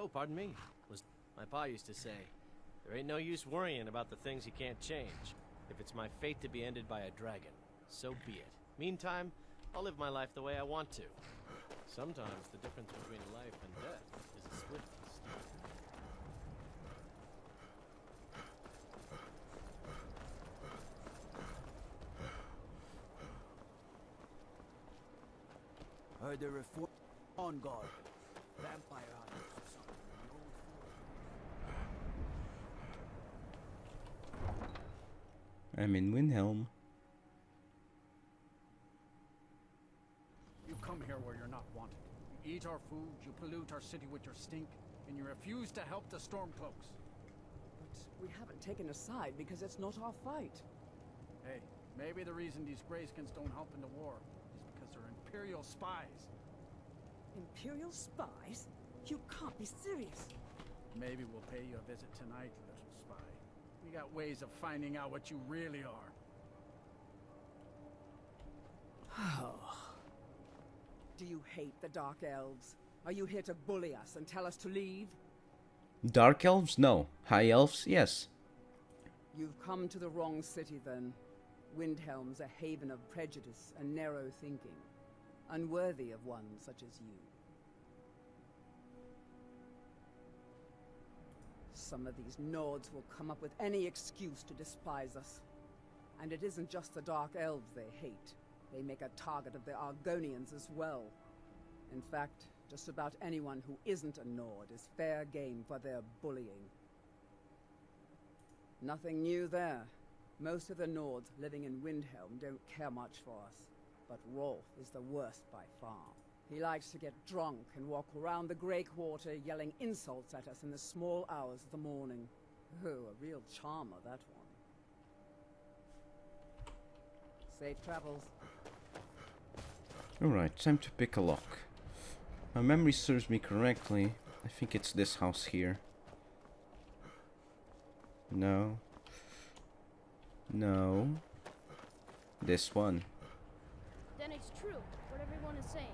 Oh, pardon me. My pa used to say, there ain't no use worrying about the things you can't change. If it's my fate to be ended by a dragon, so be it. Meantime, I'll live my life the way I want to. Sometimes the difference between life and death is a swiftness. Heard the reform on guard. Vampire hunters or something. I'm in Windhelm. You come here where you're not wanted. You eat our food, you pollute our city with your stink, and you refuse to help the Stormcloaks. But we haven't taken a side because it's not our fight. Hey, maybe the reason these Greyskins don't help in the war is because they're Imperial spies. Imperial spies? You can't be serious. Maybe we'll pay you a visit tonight, little spy. We got ways of finding out what you really are. Do you hate the Dark Elves? Are you here to bully us and tell us to leave? Dark elves? No. High elves? Yes. You've come to the wrong city then. Windhelm's a haven of prejudice and narrow thinking, unworthy of one such as you. Some of these Nords will come up with any excuse to despise us. And it isn't just the Dark Elves they hate. They make a target of the Argonians as well. In fact, just about anyone who isn't a Nord is fair game for their bullying. Nothing new there. Most of the Nords living in Windhelm don't care much for us. But Rolf is the worst by far. He likes to get drunk and walk around the Grey Quarter yelling insults at us in the small hours of the morning. Oh, a real charmer, that one. Safe travels. Alright, time to pick a lock. My memory serves me correctly. I think it's this house here. No. No. This one. Then it's true, what everyone is saying.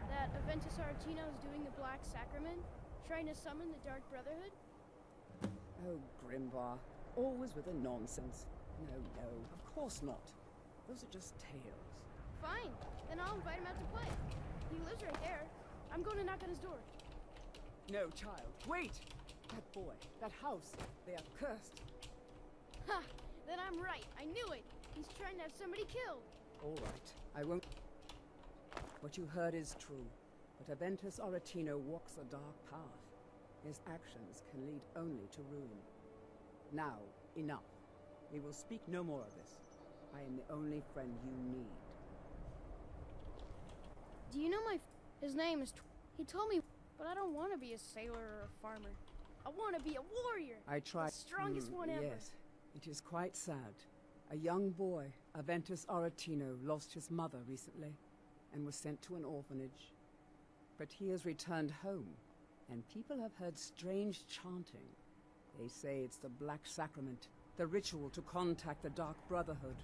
That Aventus Aretino is doing the Black Sacrament, trying to summon the Dark Brotherhood? Oh, Grimvar. Always with the nonsense. No, no, of course not. Those are just tales. Fine, then I'll invite him out to play. He lives right there. I'm going to knock on his door. No, child, wait! That boy, that house, they are cursed. Ha! Then I'm right. I knew it. He's trying to have somebody killed. All right, I won't... What you heard is true, but Aventus Aretino walks a dark path. His actions can lead only to ruin. Now, enough. We will speak no more of this. I am the only friend you need. Do you know his name is he told me, but I don't want to be a sailor or a farmer. I want to be a warrior. I tried. The strongest one ever. Yes, it is quite sad. A young boy, Aventus Aretino, lost his mother recently and was sent to an orphanage. But he has returned home, and people have heard strange chanting. They say it's the Black Sacrament, the ritual to contact the Dark Brotherhood.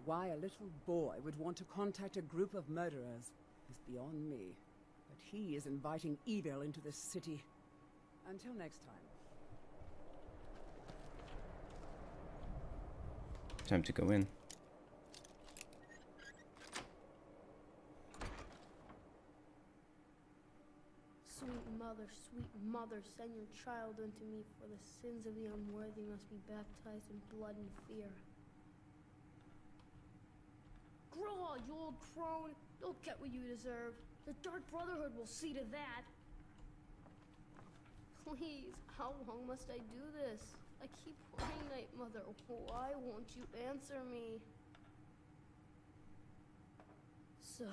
Why a little boy would want to contact a group of murderers is beyond me. But he is inviting evil into this city. Until next time. Time to go in. Sweet mother, send your child unto me, for the sins of the unworthy must be baptized in blood and fear. Grow, you old crone! You'll get what you deserve. The Dark Brotherhood will see to that. Please, how long must I do this? I keep crying, Night Mother. Why won't you answer me? So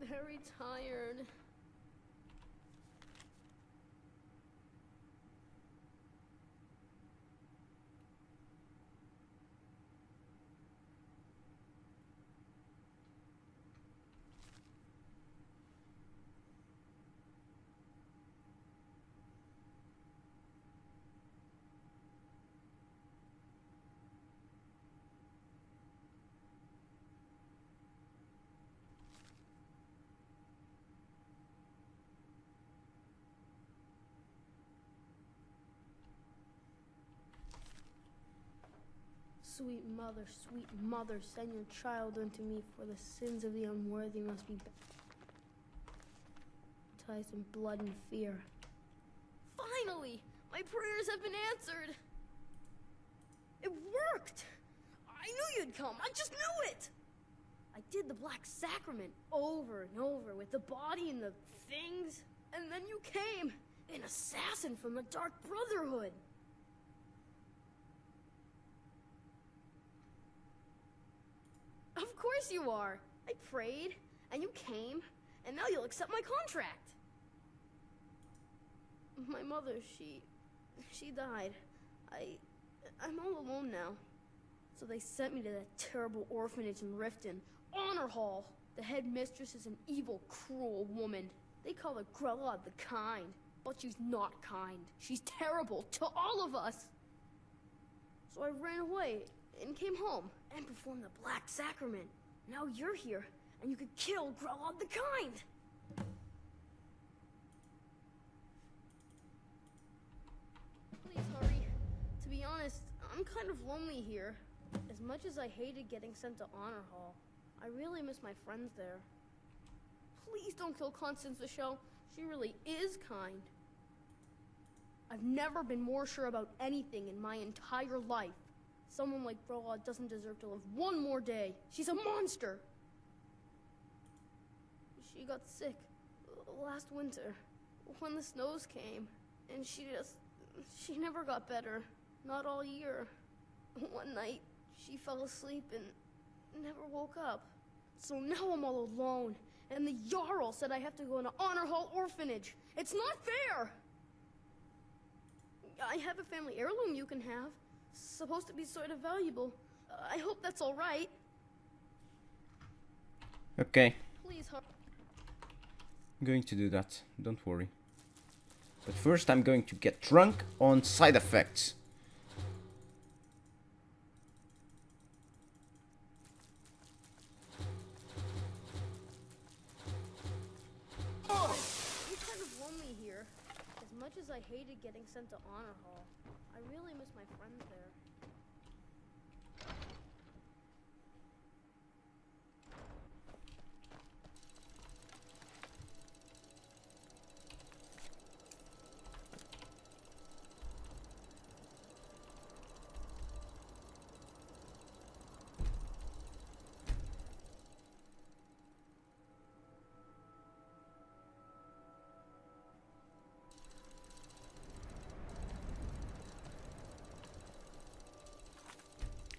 very tired. Sweet mother, send your child unto me, for the sins of the unworthy must be baptized in blood and fear. Finally! My prayers have been answered! It worked! I knew you'd come, I just knew it! I did the Black Sacrament over and over with the body and the things, and then you came, an assassin from the Dark Brotherhood. Of course you are. I prayed, and you came, and now you'll accept my contract. My mother, she died. I'm all alone now. So they sent me to that terrible orphanage in Riften, Honor Hall. The headmistress is an evil, cruel woman. They call her Grella the Kind, but she's not kind. She's terrible to all of us. So I ran away and came home and performed the Black Sacrament. Now you're here, and you could kill Grella the Kind. Please hurry. To be honest, I'm kind of lonely here. As much as I hated getting sent to Honor Hall, I really miss my friends there. Please don't kill Constance the Shell. She really is kind. I've never been more sure about anything in my entire life. Someone like Grella doesn't deserve to live one more day. She's a monster. She got sick last winter when the snows came, and she never got better. Not all year. One night, she fell asleep and never woke up. So now I'm all alone, and the Jarl said I have to go in an Honor Hall orphanage. It's not fair! I have a family heirloom you can have. Supposed to be sort of valuable. I hope that's all right. Okay. Please, I'm going to do that. Don't worry. But first I'm going to get drunk on side effects. I'm kind of lonely here. As much as I hated getting sent to Honor Hall, I really miss my friends there.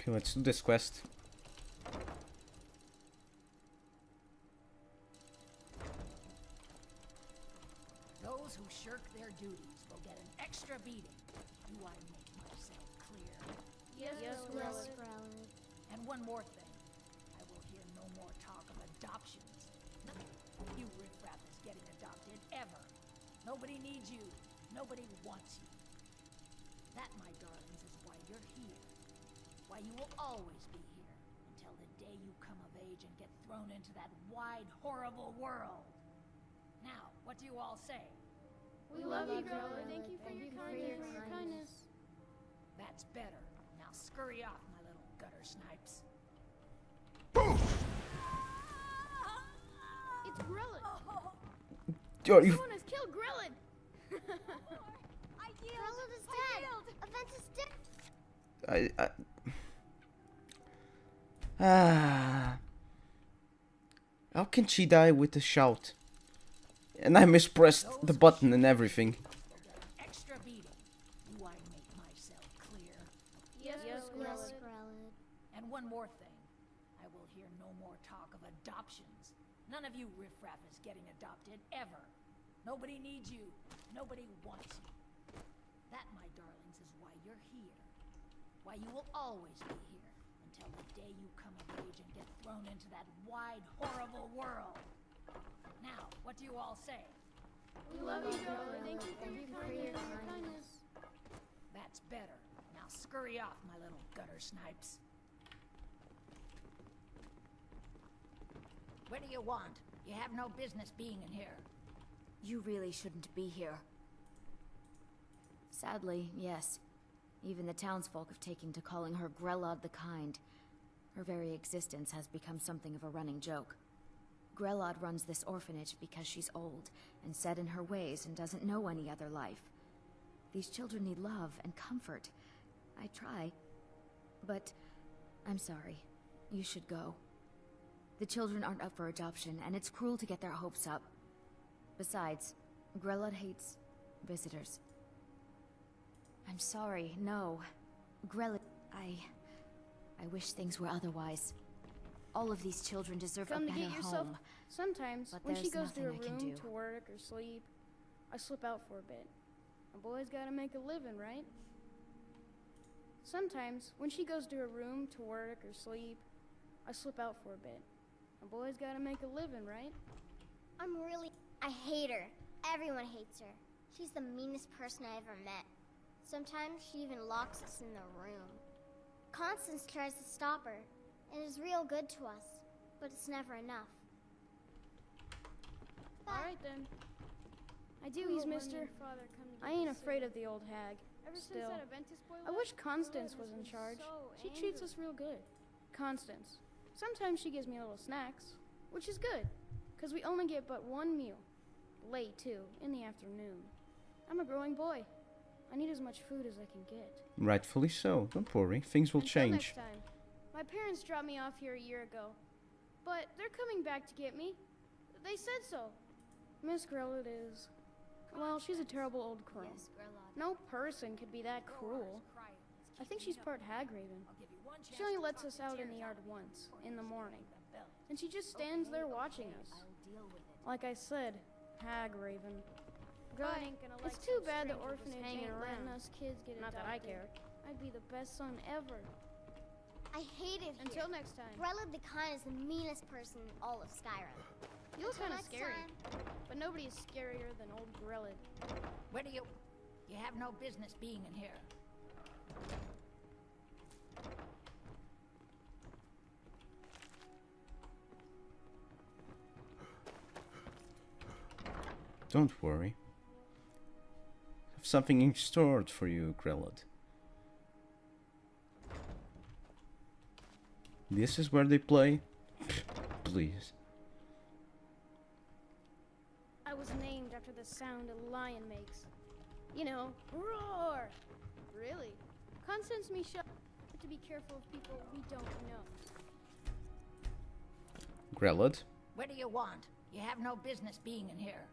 Okay, let's do this quest. Those who shirk their duties will get an extra beating. Do I make myself clear? Yes, Grella. And one more thing. I will hear no more talk of adoptions. You riffraff is getting adopted ever. Nobody needs you. Nobody wants you. That, my darlings, is why you're here. Why you will always be here until the day you come of age and get thrown into that wide, horrible world. Now, what do you all say? We love you, Grella. Thank you for your kindness. That's better. Now scurry off, my little gutter snipes. It's Grellin. Are you... Someone has killed Grellin. I yield. Grella is dead. Event is dead. How can she die with a shout? And I mispressed the button and everything. Extra beating. Do I make myself clear? Yes, Grellin. And one more thing. I will hear no more talk of adoptions. None of you riffraff is getting adopted ever. Nobody needs you. Nobody wants you. That, my darlings, is why you're here. Why you will always be here until the day you come of age and get thrown into that wide, horrible world. Now, what do you all say? We love you, Grellin. Thank you for your kindness. That's better. Now scurry off, my little gutter snipes. What do you want? You have no business being in here. You really shouldn't be here. Sadly, yes. Even the townsfolk have taken to calling her Grelod the Kind. Her very existence has become something of a running joke. Grelod runs this orphanage because she's old and set in her ways and doesn't know any other life. These children need love and comfort. I try, but I'm sorry. You should go. The children aren't up for adoption, and it's cruel to get their hopes up. Besides, Grelod hates visitors. I'm sorry, no. Grelod... I wish things were otherwise. All of these children deserve a Come better to get yourself. home. Sometimes, But when she there's goes to her nothing I can room do. to work or sleep, I slip out for a bit. A boy's gotta make a living, right? Sometimes, when she goes to her room to work or sleep, I slip out for a bit. A boy's gotta make a living, right? I hate her. Everyone hates her. She's the meanest person I ever met. Sometimes she even locks us in the room. Constance tries to stop her, and is real good to us, but it's never enough. Alright then. I do, he's mister. I ain't afraid of the old hag. Still, I wish Constance was in charge. She treats us real good. Constance. Sometimes she gives me little snacks, which is good, because we only get but one meal. Late, too, in the afternoon. I'm a growing boy. I need as much food as I can get. Rightfully so. Don't worry. Things will Until change. next time. My parents dropped me off here a year ago, but they're coming back to get me. They said so. Miss Grelod is... Well, she's a terrible old crone. Yes, Grelod. No person could be that cruel. I think she's part hag raven. She only lets us out in the yard once, in the morning. And she just stands there watching us. Like I said, hag raven. God, it's too bad the orphanage ain't letting us kids get adopted. Not that I care. I'd be the best son ever. I hate it here. Until next time. Grelod the Kind is the meanest person in all of Skyrim. You look Until kind of next scary. time. But nobody is scarier than old Grelod. Where do you... You have no business being in here. Don't worry. I have something in store for you, Grelod. This is where they play? Please. I was named after the sound a lion makes. You know, roar! Really? Constance me shut to be careful of people we don't know. Grelod? What do you want? You have no business being in here.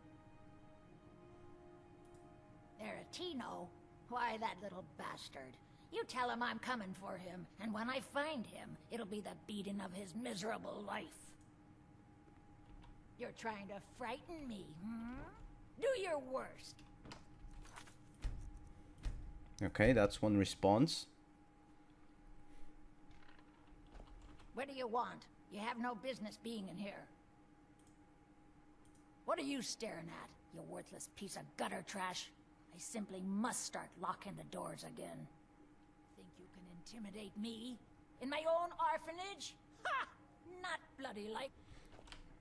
Tino? Why, that little bastard. You tell him I'm coming for him, and when I find him, it'll be the beating of his miserable life. You're trying to frighten me, hmm? Do your worst. Okay, that's one response. What do you want? You have no business being in here. What are you staring at, you worthless piece of gutter trash? I simply must start locking the doors again. Think you can intimidate me? In my own orphanage? Ha! Not bloody like.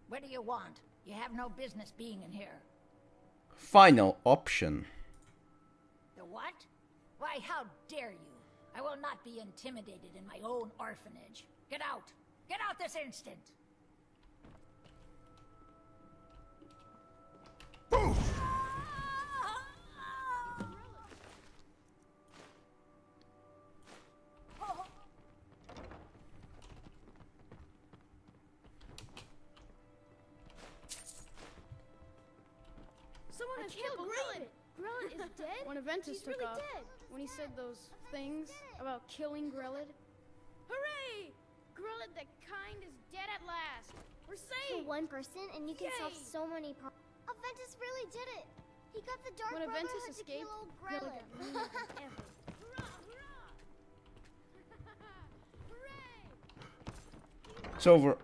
What do you want? You have no business being in here. Final option. The what? Why, how dare you? I will not be intimidated in my own orphanage. Get out! Get out this instant! Someone has killed Grelod! Grelod is dead? When Aventus took off, when he said those things about killing Grelod. Hooray! Grelod the Kind is dead at last! We're Kill saved! one person and you can solve Yay! so many problems. Aventus really did it. He got the Dark When Brotherhood Aventus to escaped, kill old Grelod Grelod. got meaner than ever. Hurrah! Hurrah! Hooray! It's over.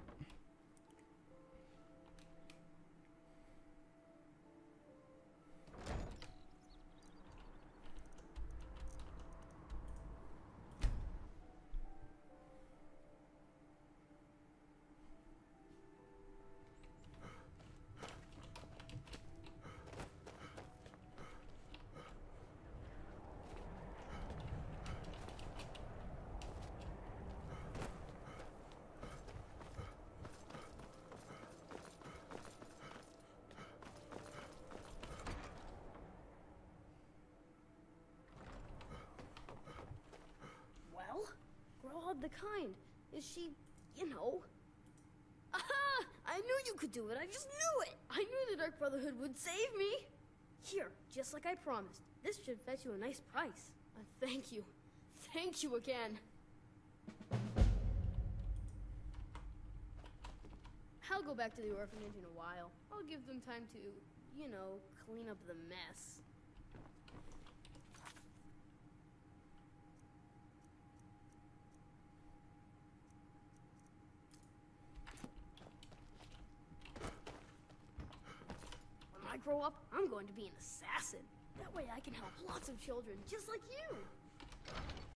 Grelod the Kind. Is she, you know... Aha! I knew you could do it. I just knew it. I knew the Dark Brotherhood would save me. Here, just like I promised. This should fetch you a nice price. Thank you. Thank you again. I'll go back to the orphanage in a while. I'll give them time to, you know, clean up the mess. When I grow up, I'm going to be an assassin. That way I can help lots of children, just like you.